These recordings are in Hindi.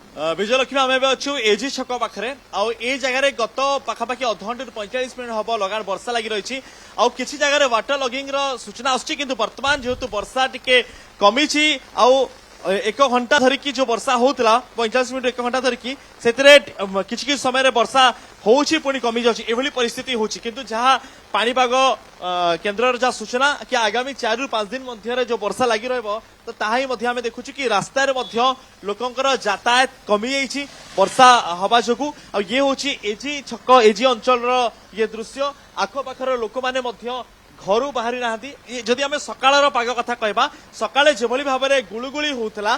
विजयलक्ष्मी आम अच्छु एजी छक पाखे आई जगह गत पखापाखि अधघंटे 45 मिनिट हम लगान वर्षा लगी रही किसी जगह वाटर लगिंग सूचना आसुच्ची बर्तमान जेहेतु वर्षा टिके कमी एक घंटा धरिकी जो वर्षा होता 45 मिनिट 1 घंटा धरिकी से किसी समय वर्षा होची पुणी कमी जाऊँगी एभली परिस्थिति होची किंतु जहाँ पाणीपाग केन्द्र जहाँ सूचना कि आगामी 4 ରୁ 5 दिन मध्य जो वर्षा लगी रहिबो तो ताही मध्य आमे देखुछु कि रास्ता रे मध्य लोकंकर यातायात कमी जाइछि वर्षा हवा जोगु आ ये होची एजी छक एजी अंचल रो ये दृश्य आखो पाखर लोक माने मध्य घर बाहरी ना जदि आम सकाळ पाग कथा कहबा सकाळे जेभली भाव में गुळुगुळी होउतला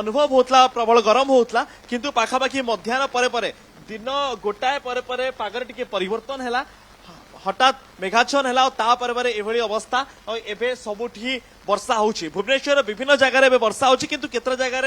अनुभव होता प्रबल गरम होउतला किंतु पाखापाखि मध्याह्न परे परे दिन गोटाए परे परे पागर टिके परिवर्तन हैला हठात मेघाच्छन है तापर एभली अवस्था एबे सबुठी वर्षा होची भुवनेश्वर विभिन्न जगह वर्षा होची किंतु केते जगह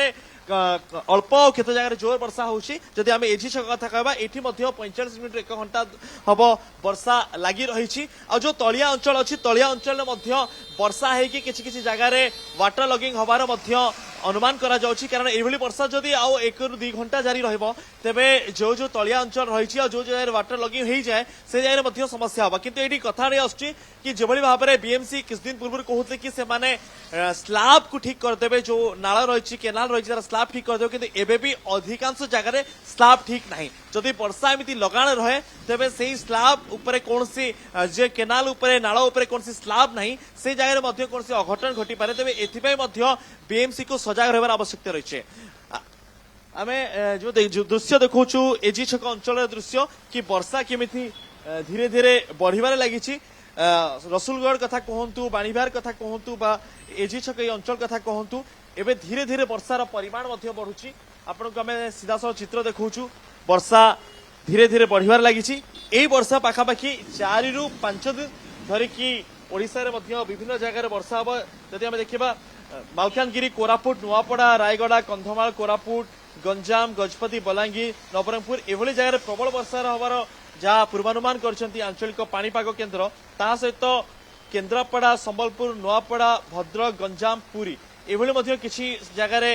अल्प केते जगह जोर वर्षा होची जदि आम एजी छक कथा कहबा एठी मध्य 45 मिनिट 1 घंटा हम वर्षा लगी रही जो तलिया अंचल अच्छी तलिया अंचल मध्य वर्षा है किसी जगह वाटर लगिंग हबार मध्य अनुमान करा जाउची कारण एभली वर्षा जदि आउ 1 ରୁ 2 घंटा जारी रहइबो तेबे जो जो तलिया अंचल रही जो जगह वाटर लगिंग हो जाए से जगह मध्य समस्या होबा किंतु एठी कथा रे आछी कि जेभली भाव में बीएमसी किछ दिन पूर्व कहते कि से माने स्लैब को ठीक करदेवे जो नाला रही केनाल रही स्लैब ठीक करदेवे किंतु एबे भी अधिकांश जगह स्लैब ठीक नहीं जदि वर्षा एमती लगाण रहे तेबे से स्लैब उपरे कोनसी जे केनाल उपरे नाला उपरे कोनसी स्लैब नहीं से जगह मध्य कोनसी अघटन घटी पारे तेबे एथिपय मध्य बीएमसी को सजग रहबार आवश्यकता रही आमे जो दृश्य देखौछु एजी छक अंचल दृश्य कि वर्षा केमिति धीरे धीरे बढ़िबार लागिछि रसुलगढ़ कथा कहतु बाणीबार कथा कहतु बा एजी छक अंचल कथा कहतु एबे धीरे धीरे वर्षार परिमाण बढ़ुची आपको आम सीधा सह चित्र देखौछु वर्षा धीरे धीरे बढ़िबार लागिछि एई वर्षा पाखापाखि 4 ରୁ 5 दिन धरिकी ओडिशा रे मध्य विभिन्न जगह वर्षा हम जदि आम देखा मालकानगिरी कोरापुट नुआपड़ा रायगड़ा कंधमाल कोरापुट गंजाम गजपति बलांगीर नवरंगपुर एभली जगह प्रबल वर्षा हबार जहाँ पूर्वानुमान करछंती आंचलिक पाणीपाग केन्द्र ता सहित केन्द्रापड़ा संबलपुर नुआपड़ा भद्रक गंजाम पुरी एभली मध्य किसी जगह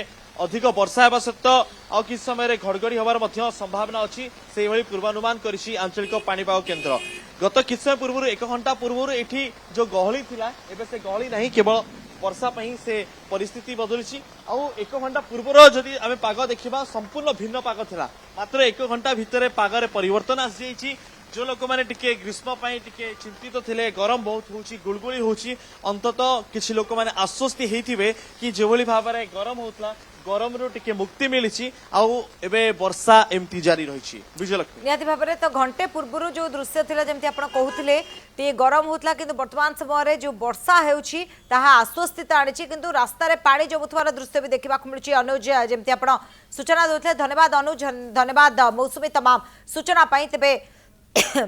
अधिक वर्षा होगा सहित आ कि समय घड़घड़ी हबार मध्य संभावना अच्छी से पूर्वानुमान करिछि आंचलिक पाणीपाग केन्द्र गत किछ समय पूर्व 1 घंटा पूर्व एठी जो गहली थिला एबे से गहली नहीं केवल वर्षा पई से परिस्थिति बदलिछि आउ 1 घंटा पूर्व जदि आमे पाग देखिबा संपूर्ण भिन्न पाग थिला मात्र 1 घंटा भितर पागरे परिवर्तन आसी जाइछि जो लोक माने टिके ग्रीष्म पई टिके चिंतित थिले गरम बहुत होछि गुलगुली होछि अंततः किछि लोक माने आश्वस्ति हेथिबे कि जेभली भाबरे गरम होतला गरम रो टिके मुक्ति मिलिछि आउ एबे वर्षा एमती जारी रहिछि विजयलक्ष्मी निहाती भाबरे तो घंटे पूर्व जो दृश्य थिला जेमती आपण कहउथिले टे गरम होतला किंतु वर्तमान समय रे जो वर्षा हेउछि ताहा आश्वस्तिता आनिछि किंतु रास्ता रे पानी जबुथवार दृश्य भी देखिबा को मिलछि अनुज जेमती आपण सूचना दोथले धन्यवाद अनुज धन्यवाद मौसुमी तमाम सूचना पाई तेबे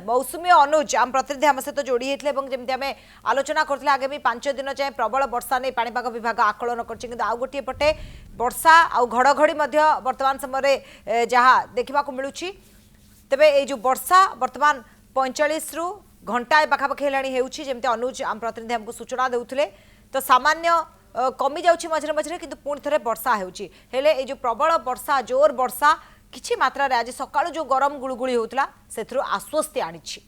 मौसुमी अनुज आम प्रतिनिधि आम सहित जोड़ी होते जमी आम आलोचना करते आगामी 5 दिन जाए प्रबल वर्षा नहीं पाणीपाग विभाग आकलन कर गोटे पटे वर्षा आ घड़घड़ी वर्तमान समय जहाँ देखा मिलूँ तेबे ये जो वर्षा वर्तमान 45 ରୁ घंटाए पाखापाखि होमती अनुज आम प्रतिनिधि आमको सूचना देते तो सामान्य कमी जाऊँगी मझे मझे कि पुणी थे वर्षा होले जो प्रबल वर्षा जोर वर्षा किछि मात्रा रे आज सकाळु जो गरम गुळगुळी होतला सेथरो आश्वस्ति आनिछि।